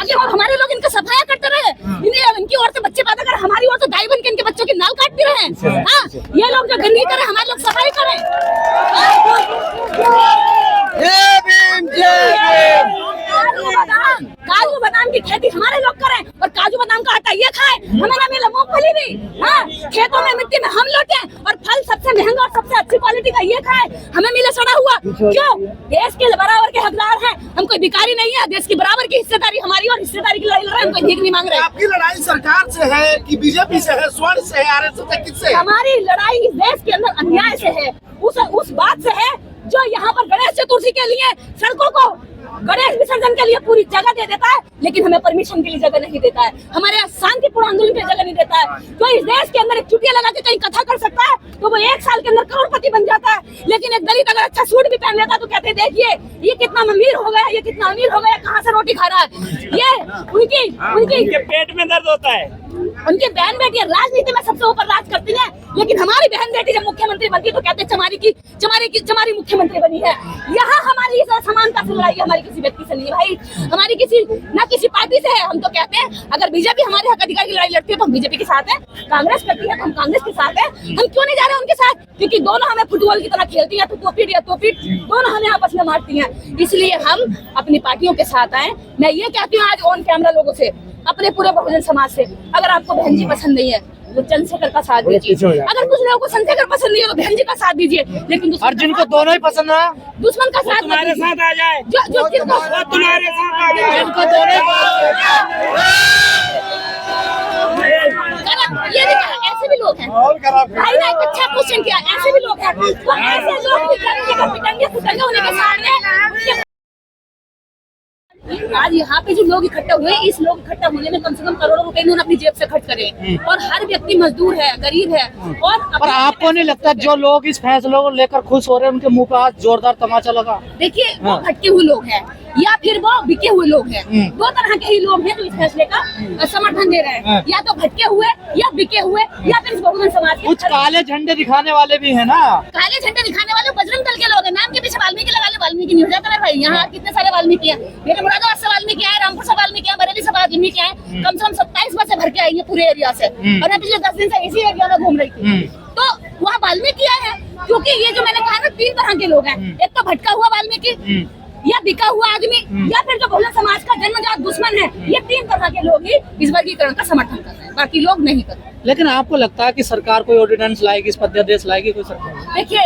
ताकि वो हमारे लोग इनका सफाया करते रहे। इनकी औरतें बच्चे पैदा कर, हमारी औरतें गाय बन के इनके बच्चों की नाल काटती रहे। ये लोग जो गंदगी करे, हमारे लोग सफाई करें। काजू बादाम की खेती हमारे लोग करें और काजू बादाम का आटा ये खाए, हमें ना मिले मूंगफली भी। खेतों में मिट्टी में हम लौटे और फल सबसे महंगा और सबसे अच्छी क्वालिटी का ये खाए, हमें मिले सड़ा हुआ। क्यों? देश के बराबर के हकदार हैं हम, कोई भिखारी नहीं है। देश की बराबर की हिस्सेदारी हमारी, और हिस्सेदारी की लड़ाई लड़ रहे हैं, हम कोई भीख नहीं मांग रहे। आपकी लड़ाई सरकार से है कि बीजेपी से है, स्वर्ण से है, आरएसएस से, किससे? हमारी लड़ाई इस देश के अंदर अन्याय से है, उस बात से है जो यहाँ पर गणेश चतुर्थी के लिए सड़कों को गणेश विसर्जन के लिए पूरी जगह दे देता है, लेकिन हमें परमिशन के लिए जगह नहीं देता है। हमारे शांतिपूर्ण आंदोलन के जगह नहीं देता है। तो इस देश के अंदर एक चुटिया लगा के कहीं कथा कर सकता है तो वो 1 साल के अंदर करोड़पति बन जाता है। लेकिन एक दलित अगर अच्छा सूट भी पहन लेता है तो कहते हैं देखिए ये कितना अमीर हो गया, ये कितना अमीर हो गया, कहाँ से रोटी खा रहा है। ये उनकी पेट में दर्द होता है। उनकी बहन बेटी राजनीति में सबसे ऊपर राज करती है, लेकिन हमारी बहन बेटी जब मुख्यमंत्री बनती है तो कहते हैं चमारी मुख्यमंत्री बनी है। यहाँ हमारी समानता से लड़ाई हमारी किसी व्यक्ति से नहीं भाई, हमारी किसी पार्टी से है। हम तो कहते हैं अगर बीजेपी हमारे हक अधिकार की लड़ाई लड़ती है तो हम बीजेपी के साथ है, कांग्रेस करती है तो हम कांग्रेस के साथ है। हम क्यों नहीं जा रहे उनके साथ? क्योंकि दोनों हमें फुटबॉल की तरह खेलती है, तो तोपीट या तोपीट दोनों हमें आपस में मारती हैं। इसलिए हम अपनी पार्टियों के साथ आए। मैं ये कहती हूँ आज ऑन कैमरा लोगों से, अपने पूरे बहुजन समाज से, अगर आपको बहन जी पसंद नहीं है तो चंद्रशेखर का साथ दीजिए। अगर कुछ लोगों को चंद्रशेखर पसंद नहीं है तो बहन जी का साथ दीजिए। लेकिन अर्जुन को दोनों ही पसंद है, दुश्मन का साथ तुम्हारे साथ आ जाए, जो जिनको तुम्हारे साथ आ जाए, जिनको दोनों ये भी कहा, ऐसे भी लोग हैं भाई ने एक अच्छा क्वेश्चन किया, ऐसे भी लोग हैं। तो ऐसे लोग भी पिटंगे होने के सामने आज यहाँ पे जो लोग इकट्ठा हुए, इस लोग इकट्ठा होने में कम से कम करोड़ों रुपए इन्होंने अपनी जेब से खर्च करे, और हर व्यक्ति मजदूर है, गरीब है। और आपको नहीं लगता जो लोग इस फैसले को लेकर खुश हो रहे हैं उनके मुंह पे आज जोरदार तमाचा लगा? देखिए वो भटके हुए लोग हैं या फिर वो बिके हुए लोग हैं। दो तरह के ही लोग हैं जो इस फैसले का समर्थन दे रहे हैं, या तो भटके हुए या बिके हुए या फिर इस बहुजन समाज के। कुछ काले झंडे दिखाने वाले भी है ना, काले झंडे दिखाने वाले बजरंग दल के लोग हैं। नाम के पीछे वाल्मीकि लगा ले, वाल्मीकि नहीं हो जाता है भाई। यहाँ कितने सारे वाल्मीकि हैं, मेरे मुरादाबाद से वाल्मीकि आए, रामपुर से वाल्मीकि आए, बरेली से वाल्मीकि आए। कम से कम 27 बसें भर के आई है पूरे एरिया से, और मैं पिछले 10 दिन से इसी एरिया में घूम रही थी। तो वहाँ वाल्मीकि आए हैं, क्योंकि ये जो मैंने कहा ना 3 तरह के लोग हैं। एक तो भटका हुआ वाल्मीकि, या बिका हुआ आदमी, या फिर जो बहुजन समाज का जन्मजात दुश्मन है। ये 3 तरह के लोग ही इस वर्गीकरण का समर्थन कर रहे हैं, बाकी लोग नहीं कर रहे। लेकिन आपको लगता है कि सरकार कोई ऑर्डिनेंस लाएगी, इस पर अध्यादेश लाएगी कोई सरकार? देखिए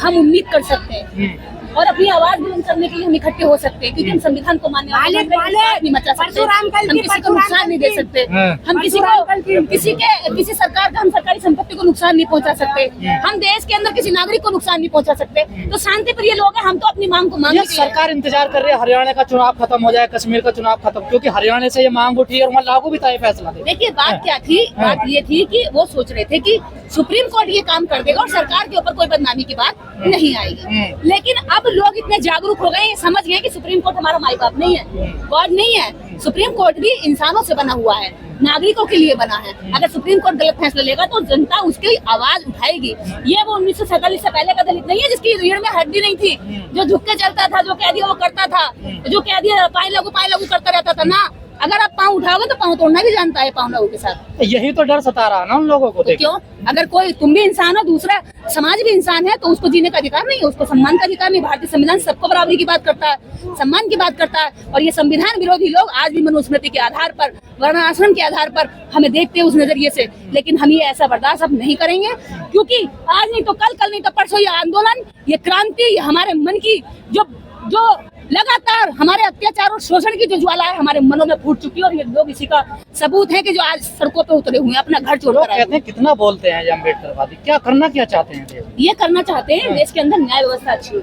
हम उम्मीद कर सकते हैं और अपनी आवाज बुलंद करने के लिए हम इकट्ठे हो सकते हैं, क्योंकि हम संविधान को मानने वाले नहीं मचा सकते, हम किसी को नुकसान नहीं दे सकते, हम किसी सरकार का, हम सरकारी संपत्ति को नुकसान नहीं पहुंचा सकते, हम देश के अंदर किसी नागरिक को नुकसान नहीं पहुंचा सकते। तो शांति प्रिय लोग हैं, हम तो अपनी मांग को मांग। सरकार इंतजार कर रही है हरियाणा का चुनाव खत्म हो जाए, कश्मीर का चुनाव खत्म, क्योंकि हरियाणा से ये मांग उठी और वहाँ लागू भी था ये फैसला। देखिए बात क्या थी, बात ये थी कि वो सोच रहे थे कि सुप्रीम कोर्ट ये काम कर देगा और सरकार के ऊपर कोई बदनामी की बात नहीं आएगी। लेकिन अब लोग इतने जागरूक हो गए, समझ गए कि सुप्रीम कोर्ट हमारा माई बाप नहीं है, गॉड नहीं है। सुप्रीम कोर्ट भी इंसानों से बना हुआ है, नागरिकों के लिए बना है। अगर सुप्रीम कोर्ट गलत फैसला लेगा तो जनता उसकी आवाज उठाएगी। ये वो 1947 से पहले का दलित नहीं है जिसकी रीढ़ में हड्डी नहीं थी, जो झुक के चलता था, जो कह दिया वो करता था, जो कह दिया पाए लागू करता रहता था ना। अगर आप पाँव उठाओगे तो पाँव तोड़ना भी जानता है पाँव लागू के साथ। यही तो डर सता रहा है ना उन लोगों को। तो क्यों? अगर कोई, तुम भी इंसान हो, दूसरा समाज भी इंसान है, तो उसको जीने का अधिकार नहीं है, उसको सम्मान का अधिकार नहीं। भारतीय संविधान सबको बराबरी की बात करता है, सम्मान की बात करता है। और ये संविधान विरोधी लोग आज भी मनुस्मृति के आधार पर, वर्णाश्रम के आधार पर हमें देखते हैं उस नजरिए से। लेकिन हम ये ऐसा बर्दाश्त अब नहीं करेंगे, क्योंकि आज नहीं तो कल नहीं तो परसों ये आंदोलन, ये क्रांति, ये हमारे मन की जो लगातार हमारे अत्याचार और शोषण की जो ज्वाला है हमारे मनों में फूट चुकी है। और ये लोग इसी का सबूत है कि जो आज सड़कों पे उतरे हुए हैं, अपना घर छोड़कर कहते हैं कितना बोलते हैं अम्बेडकरवादी, क्या करना क्या चाहते हैं? ये करना चाहते हैं देश के अंदर न्याय व्यवस्था अच्छी हो,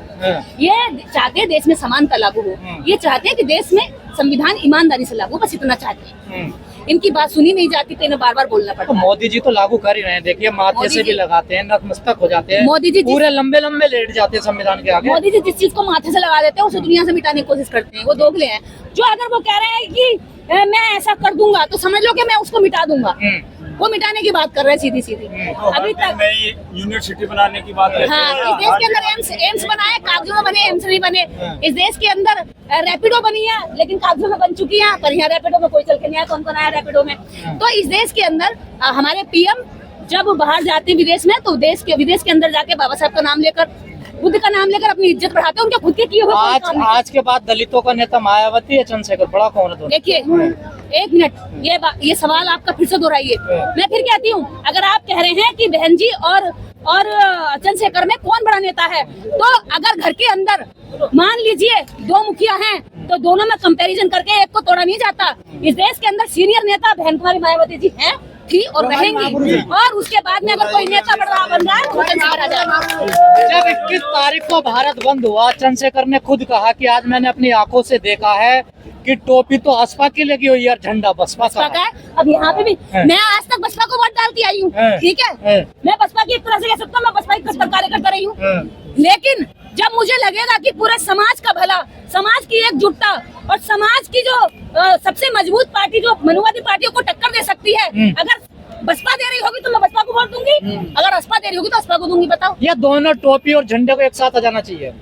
ये चाहते हैं देश में समानता लागू हो, ये चाहते हैं कि देश में संविधान ईमानदारी से लागू, बस इतना चाहते हैं। इनकी बात सुनी नहीं जाती तो इन्हें बार-बार बोलना पड़ता है। मोदी जी तो लागू कर ही रहे हैं, देखिए माथे से भी लगाते हैं, नतमस्तक हो जाते हैं, मोदी जी पूरे लंबे लेट जाते हैं संविधान के आगे। मोदी जी जिस चीज को माथे से लगा देते हैं उसे दुनिया से मिटाने की कोशिश करते हैं, वो दोगले हैं। जो अगर वो कह रहे हैं कि मैं ऐसा कर दूंगा तो समझ लो कि मैं उसको मिटा दूंगा। वो मिटाने की बात कर रहे हैं सीधी सीधी। अभी तक नई यूनिवर्सिटी बनाने की बात है। हाँ, इस देश के अंदर एम्स बनाए, कागजों में बने, एम्स नहीं बने। इस देश के अंदर रैपिडो बनी है, लेकिन कागजों में बन चुकी है, पर यहाँ रैपिडो में कोई चल के नहीं आया। कौन कौन आया रैपिडो में? तो इस देश के अंदर हमारे पीएम जब बाहर जाते हैं विदेश में, तो विदेश के अंदर जाके बाबा साहब का नाम लेकर, बुद्ध का नाम लेकर अपनी इज्जत बढ़ाते हैं। उनके खुद के किए हुए कोई काम नहीं। आज के बाद दलितों का नेता मायावती या चंद्रशेखर, बड़ा कौन है? देखिए, एक मिनट, ये सवाल आपका फिर से दोहराइए। मैं फिर कहती हूँ, अगर आप कह रहे हैं कि बहन जी और चंद्रशेखर में कौन बड़ा नेता है, तो अगर घर के अंदर मान लीजिए 2 मुखिया हैं, तो दोनों में कंपैरिजन करके एक को तोड़ा नहीं जाता। इस देश के अंदर सीनियर नेता बहन कुमारी मायावती जी हैं, थी और रहेंगी, और उसके बाद में अगर कोई नेता बन रहा है तो चंद्रशेखर आ जाएगा। जब 21 तारीख को भारत बंद हुआ, चंद्रशेखर ने खुद कहा कि आज मैंने अपनी आंखों से देखा है कि टोपी तो असपा की लगी हुई है, झंडा बसपा का है। अब यहाँ पे भी मैं आज तक बसपा को वोट डालती आई हूँ, ठीक है। मैं बसपा की एक तरह से कह सकता हूँ, मैं बसपा की कार्यकर्ता रही हूँ। लेकिन जब मुझे लगेगा कि पूरे समाज का भला, समाज की एकजुटता और समाज की जो सबसे मजबूत पार्टी जो मनुवादी पार्टियों को टक्कर दे सकती है, अगर बसपा दे रही होगी तो मैं बसपा को वोट दूंगी, अगर असपा दे रही होगी तो असपा को दूंगी। बताओ, ये दोनों टोपी और झंडे को एक साथ आ जाना चाहिए।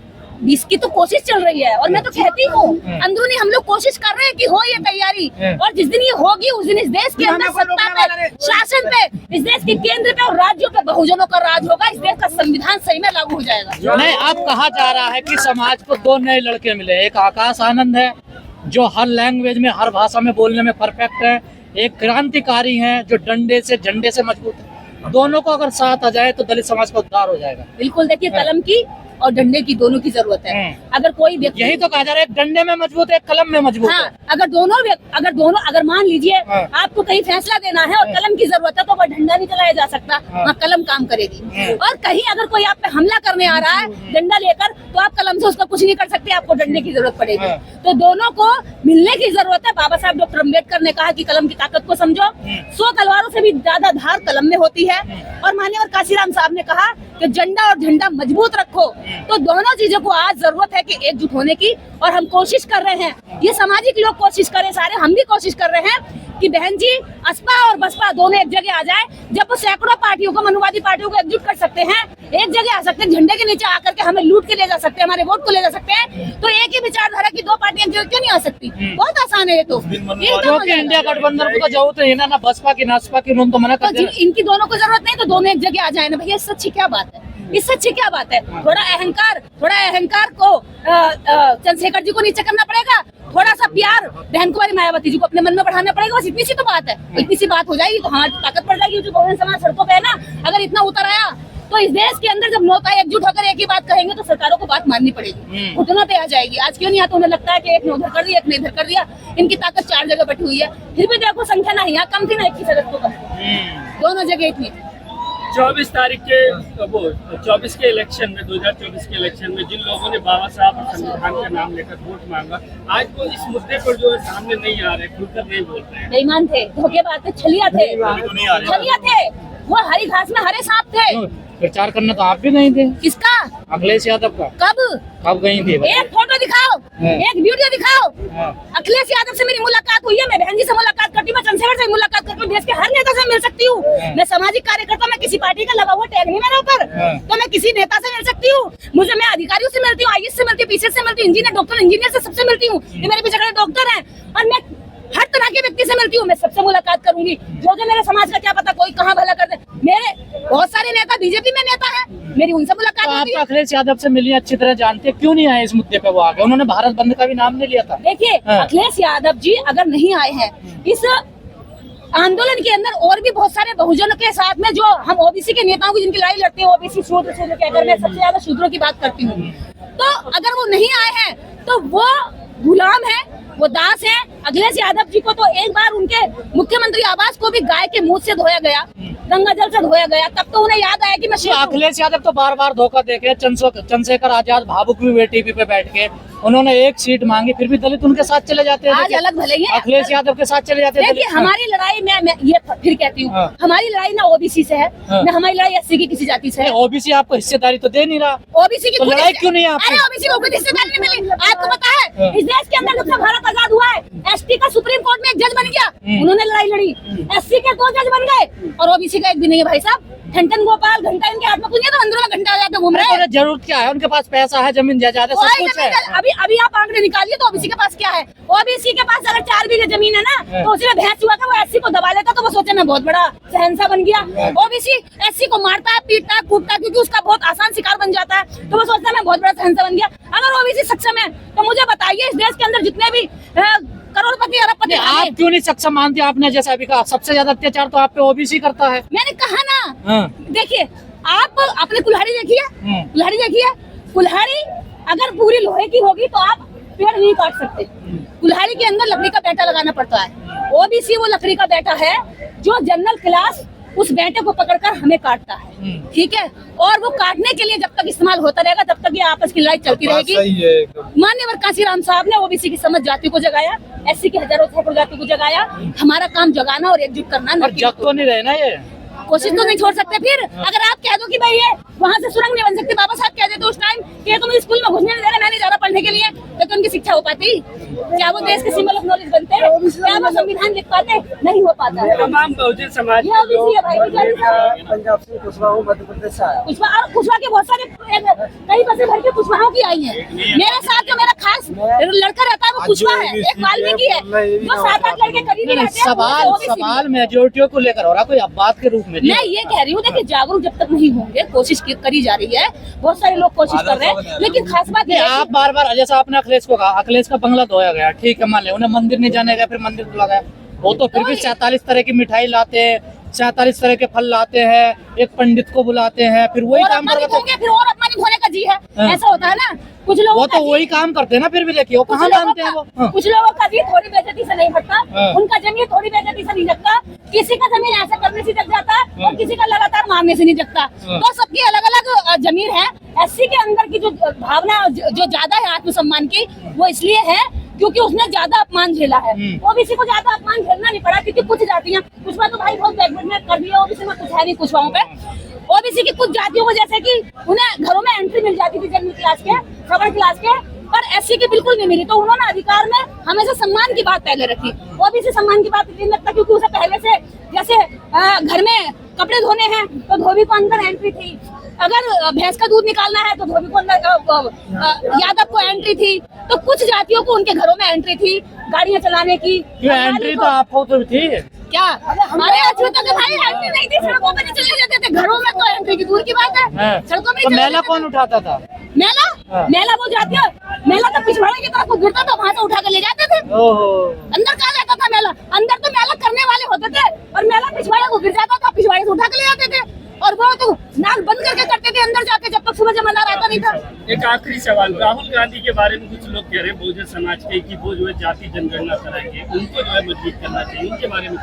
इसकी तो कोशिश चल रही है, और मैं तो कहती हूँ अंदरूनी हम लोग कोशिश कर रहे हैं कि हो ये तैयारी, और जिस दिन ये होगी उस दिन इस देश के अंदर सत्ता पे, शासन पे, इस देश के केंद्र पे और राज्यों पे बहुजनों का राज होगा। इस देश का संविधान सही में लागू हो जाएगा। नहीं, अब कहा जा रहा है कि समाज को 2 नए लड़के मिले। एक आकाश आनंद है जो हर लैंग्वेज में, हर भाषा में बोलने में परफेक्ट है। एक क्रांतिकारी है जो डंडे से झंडे से मजबूत है। दोनों को अगर साथ आ जाए तो दलित समाज का उद्धार हो जाएगा। बिल्कुल, देखिए, कलम की और डंडे की दोनों की जरूरत है। अगर कोई व्यक्ति, यही तो कहा जा रहा है, एक डंडे में मजबूत है, एक कलम में मजबूत है। अगर मान लीजिए आपको कहीं फैसला देना है और कलम की जरूरत है, तो वह डंडा नहीं चलाया जा सकता, वहाँ कलम काम करेगी। और कहीं अगर कोई आप पे हमला करने आ रहा है डंडा लेकर, तो आप कलम से उसका कुछ नहीं कर सकते, आपको डंडे की जरूरत पड़ेगी। तो दोनों को मिलने की जरूरत है। बाबा साहब डॉक्टर अम्बेडकर ने कहा कि कलम की ताकत को समझो, 100 तलवारों से भी ज्यादा धार कलम में होती है। और माननीय काशीराम साहब ने कहा कि झंडा और झंडा मजबूत रखो। तो दोनों चीजों को आज जरूरत है कि एकजुट होने की, और हम कोशिश कर रहे हैं, ये सामाजिक लोग कोशिश करें, सारे हम भी कोशिश कर रहे हैं कि बहन जी असपा और बसपा दोनों एक जगह आ जाए। जब वो सैकड़ों पार्टियों को, मनुवादी पार्टियों को एकजुट कर सकते हैं, एक जगह आ सकते हैं, झंडे के नीचे आकर के हमें लूट के ले जा सकते हैं, हमारे वोट को ले जा सकते हैं, तो एक ही विचारधारा की 2 पार्टियां क्यों नहीं आ सकती? बहुत आसान है ये तो। इंडिया गठबंधन को जरूरत है ना बसपा की ना असपा की, उन्होंने तो मना कर दिया। इनकी दोनों को जरूरत नहीं, तो दोनों एक जगह आ जाए ना भैया। इससे अच्छी क्या बात है? इससे अच्छी क्या बात है? थोड़ा अहंकार को चंद्रशेखर जी को नीचे करना पड़ेगा, थोड़ा सा प्यार बहन कुमारी मायावती जी को अपने मन में बढ़ाना पड़ेगा। बस इतनी सी तो बात है। इतनी सी बात हो जाएगी तो हमारी ताकत पड़ जाएगी। जो बहुजन समाज सड़कों पे है ना, अगर इतना उतर आया तो इस देश के अंदर जब नौता एकजुट होकर एक ही बात कहेंगे तो सरकारों को बात माननी पड़ेगी, घुटनों पे आ जाएगी। आज क्यों नहीं आता? उन्हें लगता है कि एक ने उधर कर दिया, एक ने इधर कर दिया। इनकी ताकत 4 जगह बटी हुई है, फिर भी देखो संख्या ना यहाँ कम थी ना 21 अगस्त को कम, दोनों जगह इतनी। 24 तारीख के 24 के इलेक्शन में, 2024 के इलेक्शन में जिन लोगों ने बाबा साहब और संविधान का नाम लेकर वोट मांगा, आज वो इस मुद्दे पर जो है सामने नहीं आ रहे, खुलकर नहीं बोल रहे हैं। बेईमान थे, धोखेबाज थे, छलिया थे, वो हरी घास में हरे सांप थे। प्रचार करना तो आप भी गई थे। किसका? अखिलेश यादव का। कब गई थी? एक फोटो दिखाओ, एक वीडियो दिखाओ। अखिलेश यादव से मेरी मुलाकात हुई है, मैं बहन जी से मुलाकात करती हूँ, मैं चंद्रशेखर से मुलाकात करती हूँ, देश के हर नेता से मिल सकती हूँ। मैं सामाजिक कार्यकर्ता, मैं किसी पार्टी का लगा हुआ टैग नहीं मेरे ऊपर, तो मैं किसी नेता से मिल सकती हूँ। मैं अधिकारियों से मिलती हूँ, IAS से मिलती हूँ, PCS से मिलती हूँ, इंजीनियर, डॉक्टर, इंजीनियर से सबसे मिलती हूँ। ये मेरे पीछे खड़े डॉक्टर हैं, और मैं हर तरह के व्यक्ति से मिलती हूँ। मैं सबसे मुलाकात करूंगी। जो मेरे समाज का क्या पता कोई कहाँ भला कर दे। मेरे बहुत सारे नेता बीजेपी में नेता है, मेरी उनसे मुलाकात तो होती आप अखिलेश यादव से मिली, अच्छी तरह जानते हैं, क्यों नहीं आए इस मुद्दे पे? वो आगे उन्होंने भारत बंद का भी नाम नहीं लिया था। देखिए, अखिलेश यादव जी अगर नहीं आए हैं इस आंदोलन के अंदर, और भी बहुत सारे बहुजनों के साथ में, जो हम ओबीसी के नेताओं की जिनकी लड़ाई लड़ते हैं, ओबीसी शूद्र कहकर मैं सबसे ज्यादा शूद्रों की बात करती हूँ, तो अगर वो नहीं आए हैं तो वो गुलाम है, वो दास है। अखिलेश यादव जी को तो एक बार उनके मुख्यमंत्री आवास को भी गाय के मुंह से धोया गया, गंगा जल से धोया गया, तब तो उन्हें याद आया कि मैं अखिलेश यादव तो बार धोखा देखे। चंद्रशेखर आजाद भावुक भी हुए टीवी पे बैठ के, उन्होंने एक सीट मांगी, फिर भी दलित उनके साथ चले जाते हैं। आज अलग भले ही अखिलेश यादव के साथ चले जाते हैं। देखिए, हमारी लड़ाई मैं ये फिर कहती हूँ, हमारी लड़ाई ना ओबीसी से है, ना हमारी लड़ाई SC की किसी जाति से है। ओबीसी आपको हिस्सेदारी तो दे नहीं रहा, ओबीसी की तो लड़ाई क्यों नहीं है आपकी? ओबीसी को कोई हिस्सेदारी नहीं मिली। आपको पता है इस देश के अंदर जब से भारत आजाद हुआ है, ST का सुप्रीम कोर्ट में एक जज बन गया, उन्होंने लड़ाई लड़ी। SC के 2 जज बन गए, और ओबीसी का एक भी नहीं है भाई साहब। ठंडन गोपाल घंटा इनके हाथ में कुछ नहीं, तो अंदरों में घंटा आ जाते घूम रहे हैं। जरूरत क्या है, उनके पास पैसा है, जमीन जायदाद है, सब कुछ है। अभी आप आंकड़े निकालिए तो ओबीसी के पास क्या है। ओबीसी के पास अगर 4 बीघे जमीन है ना, तो उसने भैंस चुहा का वो एससी को दबा लेता, तो वो सोचे मैं बहुत बड़ा शहंशाह बन गया। ओबीसी एससी को मारता है, पीटता है, कूटता है, क्योंकि उसका बहुत आसान शिकार बन जाता है, तो वो सोचता है मैं बहुत बड़ा शहंशाह बन गया। अगर ओबीसी सक्षम है तो मुझे बताइए इस देश के अंदर जितने भी करोड़पति अरबपति, आप क्यों नहीं सक्षम मानते? आपने जैसा अभी कहा सबसे ज्यादा अत्याचार तो आप पे ओबीसी करता है। मैंने कहा ना, देखिए आप अपने कुल्हाड़ी देखिए, कुल्हाड़ी देखिए, कुल्हाड़ी अगर पूरी लोहे की होगी तो आप पेड़ नहीं काट सकते। कुल्हाड़ी के अंदर लकड़ी का बैटा लगाना पड़ता है। ओबीसी वो लकड़ी का बैटा है जो जनरल क्लास उस बैटे को पकड़कर हमें काटता है, ठीक है। और वो काटने के लिए जब तक इस्तेमाल होता रहेगा तब तक ये आपस की लड़ाई चलती रहेगी। माननीय काशीराम साहब ने ओबीसी की समझ जाति को जगाया, एससी की हजारों सैकड़ों जाति को जगाया। हमारा काम जगाना और एकजुट करना। जग तो नहीं रहे ना, ये कोशिश तो नहीं छोड़ सकते। फिर अगर आप कह दो कि भाई ये वहाँ से सुरंग नहीं बन सकती, बाबा साहब कह देते उस टाइम कि तुम स्कूल में घुसने नहीं दे रहे, मैं नहीं जा रहा पढ़ने के लिए, तो उनकी शिक्षा हो पाती? क्या वो देश के सिंबल ऑफ नॉलेज बनते? क्या वो संविधान लिख पाते? नहीं हो पाता। तमाम बहुजन समाज पंजाब से कुशवाहा मध्य प्रदेश से आया। कुशवाहा के बहुत सारे कई बसें भर के कुशवाहा की आई है। मेरे साथ जो मेरा खास लड़का रहता है वो कुशवाहा है, एक वाल्मीकि है, जो 7-8 लड़के करीबी रहते हैं। सवाल मेजोरिटियों को लेकर हो रहा, कोई अपवाद के रूप में नहीं। मैं ये कह रही हूँ, देखिए जागरूक जब तक नहीं होंगे, कोशिश करी जा रही है, बहुत सारे लोग कोशिश कर रहे हैं, लेकिन खास बात है आप बार जैसा आपने अखिलेश को कहा, अखिलेश का बंगला धोया गया, ठीक है मान ले, उन्हें मंदिर नहीं जाने गया, फिर मंदिर खुला गया, वो तो फिर भी 47 तरह की मिठाई लाते हैं, 47 तरह के फल लाते हैं, एक पंडित को बुलाते हैं, फिर वही काम करते हैं। फिर और अपमानित होने का जी है, ऐसा होता है ना कुछ लोगों वो तो वही काम करते हैं ना, फिर भी देखिए वो कहाँ मानते हैं वो। कुछ लोगों का जी थोड़ी बेइज्जती से नहीं हटता, उनका जमीन थोड़ी बेइज्जती से नहीं जगता, किसी का जमीन ऐसा करने से जग जाता है और किसी का लगातार मारने से नहीं जगता। तो सबकी अलग अलग जमीन है। एससी के अंदर की जो भावना जो ज्यादा है आत्मसम्मान की, वो इसलिए है क्योंकि उसने ज्यादा अपमान झेला है। ओबीसी को ज्यादा अपमान झेलना नहीं पड़ा, क्योंकि कुछ जातियां, कुशवाहा तो भाई बहुत बैकवर्ड कर दिया, ओबीसी में कुछ है नहीं कुशवाहों पे। ओबीसी की कुछ जातियों को जैसे कि उन्हें घरों में एंट्री मिल जाती थी जनरल क्लास के, श्रवण क्लास के, पर एससी की बिल्कुल नहीं मिली, तो उन्होंने अधिकार में हमेशा सम्मान की बात पहले रखी। ओबीसी सम्मान की बात नहीं लगता, क्योंकि उसे पहले से जैसे घर में कपड़े धोने हैं तो धोबी को अंदर एंट्री थी, अगर भैंस का दूध निकालना है तो धोबी को अंदर, यादव को एंट्री थी, तो कुछ जातियों को उनके घरों में एंट्री थी गाड़ियां चलाने की। एंट्री तो आपको तो थी क्या? हमारे यहाँ तो भाई एंट्री नहीं थी, सड़कों पे नहीं चले जाते थे, घरों में तो एंट्री की दूर की बात है, सड़कों में। तो मेला कौन उठाता था? मेला वो जाती है, मेला तो पिछवाड़े की तरफ गिरता था, वहाँ से उठा कर ले जाते थे। अंदर कहाँ जाता था मेला? अंदर तो मेला करने वाले होते थे, और मेला पिछवाड़े को गिर जाता था, पिछवाड़े से उठा कर ले जाते थे, और वो तो नाक बंद करके करते थे अंदर जाके, जब तक सुबह जमाना रहता नहीं था। एक आखिरी सवाल, राहुल गांधी के बारे में कुछ लोग कह रहे हैं बहुजन समाज के कि वो जो है जाति जनगणना कराएंगे, उनको जो है मजबूत करना चाहिए, उनके बारे में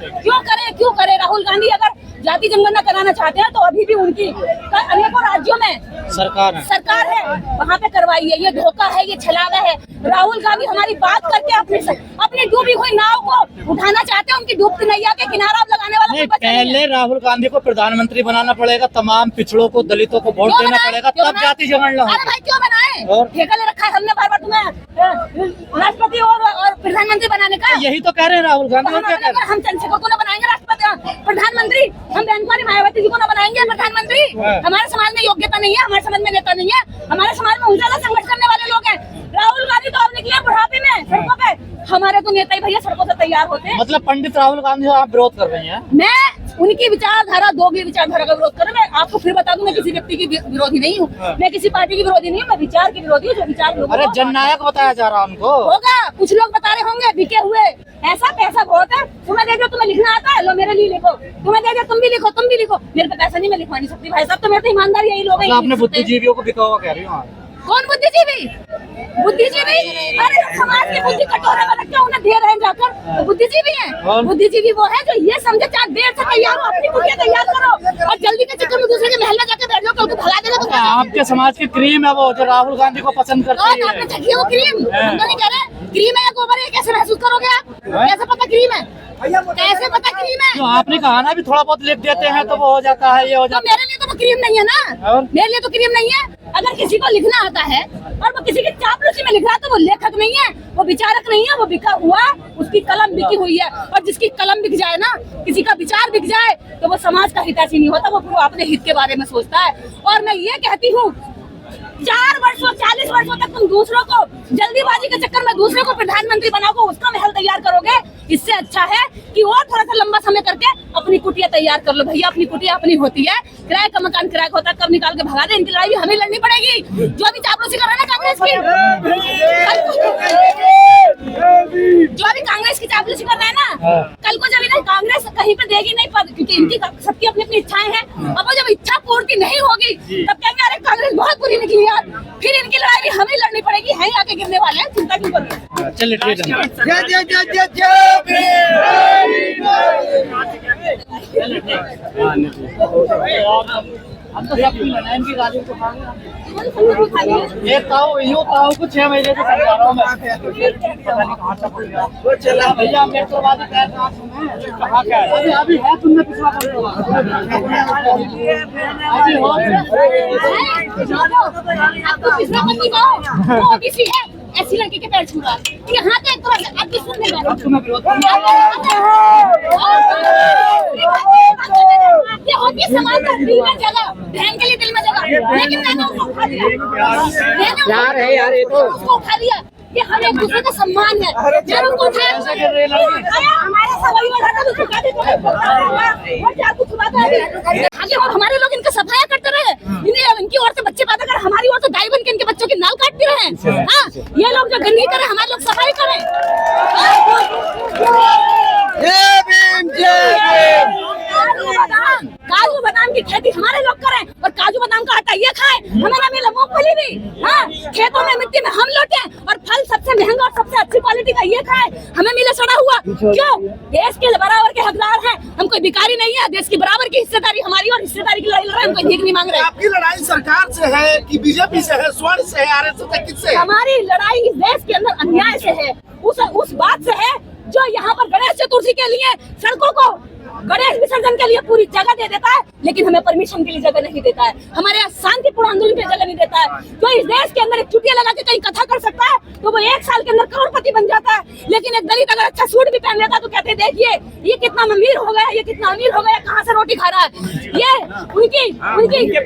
क्यों करे राहुल गांधी? अगर जाति जनगणना कराना चाहते हैं तो अभी भी उनकी अनेकों राज्यों में सरकार है, वहाँ पे करवाइए। ये धोखा है, ये छलावा है। राहुल गांधी हमारी बात करके अपनी डूबी हुई नाव को उठाना चाहते हैं, उनकी डूबती नैया के किनारा लगाने वाला। पहले राहुल गांधी को प्रधानमंत्री बनाना पड़ेगा, तमाम पिछड़ों को, दलितों को वोट देना पड़ेगा, तब जाति जनगणना। अरे भाई क्यों बनाए? ठेका ले रखा है हमने बार बार तुम्हें राष्ट्रपति और प्रधानमंत्री बनाने का। यही तो कह रहे हैं राहुल गांधी। हम चंद्रशेखर को न बनाएंगे राष्ट्रपति प्रधानमंत्री, हम बेंकुमारी मायावती जी को न बनाएंगे प्रधानमंत्री। हमारे समाज में योग्यता नहीं है, हमारे समाज में नेता नहीं है, हमारे समाज में उजाला संघर्ष करने वाले लोग हैं। राहुल गांधी तो अब निकले बुढ़ापे में सड़कों पे, हमारे तो नेता ही भैया सड़कों से तैयार होते हैं। मतलब पंडित राहुल गांधी आप विरोध कर रही हैं? मैं उनकी विचारधारा, दोगली विचारधारा का विरोध कर रहा हूं। मैं आपको फिर बता दूं, मैं किसी व्यक्ति की विरोधी नहीं हूँ, मैं किसी पार्टी की विरोधी नहीं हूँ, मैं विचार की विरोधी हूँ। जो विचार लोगों अरे जननायक बताया जा रहा उनको होगा, कुछ लोग बता रहे होंगे बिके हुए, ऐसा पैसा बहुत है, तुम्हें दे दो, तुम्हें लिखना आता है, लो मेरे लिए लिखो, तुम्हें दे दो, तुम भी लिखो, तुम भी लिखो। मेरे पे पैसा नहीं, मैं लिखवा नहीं सकती भाई साहब, तो मेरे तो ईमानदार यही लोग हैं। आपने बुद्धिजीवियों को बिका हुआ कह रही हूँ। कौन बुद्धिजीवी? अरे समाज के बुद्धि कटोरे वाला क्या उन्हें दे रहे हैं जाकर, तो बुद्धिजीवी है। बुद्धिजीवी वो है जो ये समझे चाहे देर से तैयार हो, अपनी बुद्धियां तैयार करो, और जल्दी के चक्कर में दूसरे के महल में जाके बैठ जाओ, कल को भगा देगा। तो आपके समाज की क्रीम है वो, जो राहुल गांधी को पसंद करती है। आपने चखी वो क्रीम? हम तो नहीं कह रहे क्रीम है या गोबर है, कैसे महसूस करोगे आप? कैसे पता क्रीम है? कैसे पता क्रीम है? जो आपने कहा ना भी थोड़ा बहुत लिख देते हैं तो वो हो जाता है, ये हो जाता है। मेरे लिए तो वो क्रीम नहीं है ना, मेरे लिए तो क्रीम नहीं है। अगर किसी को लिखना आता है और वो किसी की चापलूसी में लिख रहा है तो वो लेखक नहीं है, वो विचारक नहीं है, वो बिका हुआ, उसकी कलम बिकी हुई है। और जिसकी कलम बिक जाए ना, किसी का विचार बिक जाए, तो वो समाज का हितैषी नहीं होता, वो अपने हित के बारे में सोचता है। और मैं ये कहती हूँ 4 वर्षों 40 वर्षों तक तुम दूसरों को जल्दीबाजी के चक्कर में दूसरे को प्रधानमंत्री बनाओगे, उसका महल तैयार करोगे। इससे अच्छा है कि और थोड़ा सा लंबा समय करके अपनी कुटिया तैयार कर लो। भैया अपनी कुटिया अपनी होती है, किराए का मकान किराए का होता है, कब निकाल के भगा दे। इनकी लड़ाई भी हमें लड़नी पड़ेगी, जो भी चापलूसी कर रहा है ना कांग्रेस की, जो भी कांग्रेस की चापलूसी कर रहा है ना, कल को जब इन्हें कांग्रेस कहीं पे देगी नहीं, पर क्योंकि इनकी सबकी अपनी अपनी इच्छाएं हैं। अब वो जब इच्छा पूर्ति नहीं होगी तब कहेंगे अरे कांग्रेस बहुत बुरी निकली यार, फिर इनकी लड़ाई भी हमें लड़नी पड़ेगी। है आके गिरने वाले हैं, चिंता क्यों कर रहे हैं। चलिए ठीक है। हम तो सब लड़ा इनकी गाली को एक ताऊ यूं ताऊ को 6 महीने से समझा रहा हूं मैं। पता नहीं कहां तक वो चला भैया, मेट्रोवादी कहां क्या है अभी है, तुमने पिछला कर दिया अभी हो आपको पिछला मत बताओ, वो ओबीसी है, ऐसी लड़की के पैर छू रहा है। यहाँ तो एक तरह से अब किस सुनने लगा तुम्हें विरोध ये होती है समानता, दिल में जगह, बहन के लिए दिल में जगह, लेकिन मैंने उसको उठा दिया यार, है यार, ये तो उसको उठा दिया। ये हम एक दूसरे का सम्मान है, जब उनको उठाया हमारे सवाई वाला था तो झुका देते हैं और क्या कुछ बात है आगे। और हमारे लोग इनका सफाया करते रहे, इन्हें इनकी ओर से बच्चे पैदा कर, हमारी ओर से गाय बन के इनके बच्चों की नाल काटते रहे। हाँ, ये लोग जो गंदगी करे, हमारे लोग सफाई करें। काजू बादाम की खेती हमारे लोग करें और काजू बादाम का आटा ये खाएं, हमें ना मिले मूंगफली भी। हाँ, खेतों में मिट्टी में हम लौटे और फल सबसे महंगा और सबसे अच्छी क्वालिटी का ये खाएं, हमें मिले सड़ा हुआ। क्यों? देश के बराबर के हकदार हैं हम, कोई भिखारी नहीं है। देश की बराबर की हिस्सेदारी हमारी, और हिस्सेदारी की लड़ाई लड़ रहे हैं, हम कोई भीख नहीं मांग रहे। आपकी लड़ाई सरकार से है कि बीजेपी से है, स्वर्ण से है, आरएसएस से, किससे? हमारी लड़ाई इस देश के अंदर अन्याय से है, उस बात से है जो यहाँ पर गणेश चतुर्थी के लिए सड़कों को, गणेश विसर्जन के लिए पूरी जगह दे देता है, लेकिन हमें परमिशन के लिए जगह नहीं देता है, हमारे यहाँ शांतिपूर्ण आंदोलन के लिए जगह नहीं देता है। तो इस देश के अंदर एक चुटिया लगा के कहीं कथा कर सकता है तो वो 1 साल के अंदर करोड़पति बन जाता है, लेकिन एक दलित अगर अच्छा सूट भी पहन लेता है तो कहते हैं देखिए ये कितना अमीर हो गया, ये कितना अमीर हो गया, कहाँ से रोटी खा रहा है। ये उनकी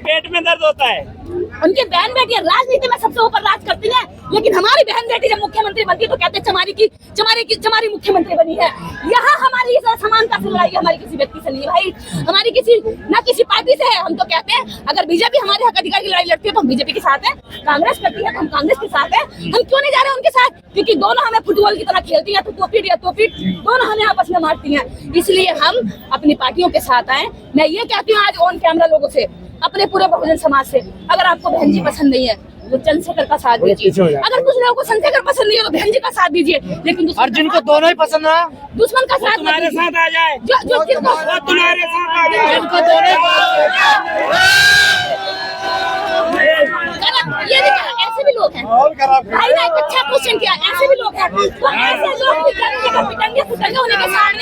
पेट में दर्द होता है। उनकी बहन बेटी राजनीति में सबसे ऊपर राज करती है, लेकिन हमारी बहन बेटी जब मुख्यमंत्री बनती है तो कहते हैं चमारी मुख्यमंत्री बनी है। यहाँ हमारी समानता से लड़ाई हमारी किसी व्यक्ति से नहीं है भाई, हमारी किसी पार्टी से है। हम तो कहते हैं अगर बीजेपी हमारे हक अधिकार की लड़ाई लड़ती है तो हम बीजेपी के साथ है, कांग्रेस करती है तो हम कांग्रेस के साथ है। हम क्यों नहीं जा रहे उनके साथ? क्योंकि दोनों हमें फुटबॉल की तरह खेलती है, तो तोपीट या तोपीट दोनों हमें आपस में मारती हैं। इसलिए हम अपनी पार्टियों के साथ आए। मैं ये कहती हूँ आज ऑन कैमरा लोगों से, अपने पूरे बहुजन समाज से, अगर आपको बहन जी पसंद नहीं है तो चंद्रशेखर का साथ दीजिए, अगर कुछ लोगों को चंद्रशेखर पसंद नहीं है तो बहन जी का साथ दीजिए, लेकिन और जिनको दोनों ही पसंद है दुश्मन का साथ तुम्हारे साथ आ जाए, जो तुम्हारे साथ आ जाए, जिनको दोनों ये भी ऐसे भी लोग हैं भाई ना, एक अच्छा क्वेश्चन किया, ऐसे भी लोग हैं। तो ऐसे लोग पिटंगे होने के साथ